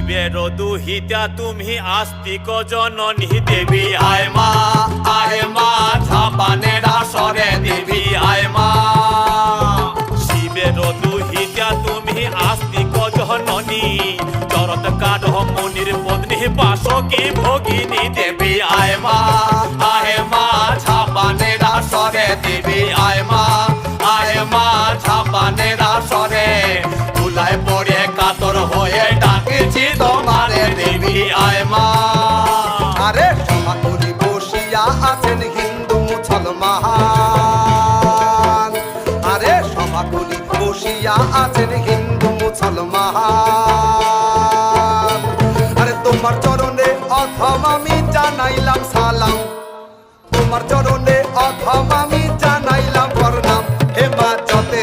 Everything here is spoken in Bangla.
শিবের দুহিতা তুমি আস্তিক জননী দেবী আয় মা ঝাপানের আসরে দেবী আয় মা। শিবের দুহিতা তুমি আস্তিক জননী চরত কাঠ মুনির পত্নী বাসকি ভগিনী দেবী আয় মা ঝাপানের আসরে দেবী আয় মা ঝাপানের আসরে তুলায় পড়ে কাতর হয়ে ডাকেছি তোমারে দেবী আয় মা। আরে সমাকুলি বসিয়া আছেন হিন্দু মুসলমান, আরে সমাকুলি বসিয়া আছেন হিন্দু মুসলমান। আরে তোমার চরণে অথম আমি জানাইলাম সালাম, তোমার চরণে অথম আমি জানাইলাম প্রণাম। হে মা যতে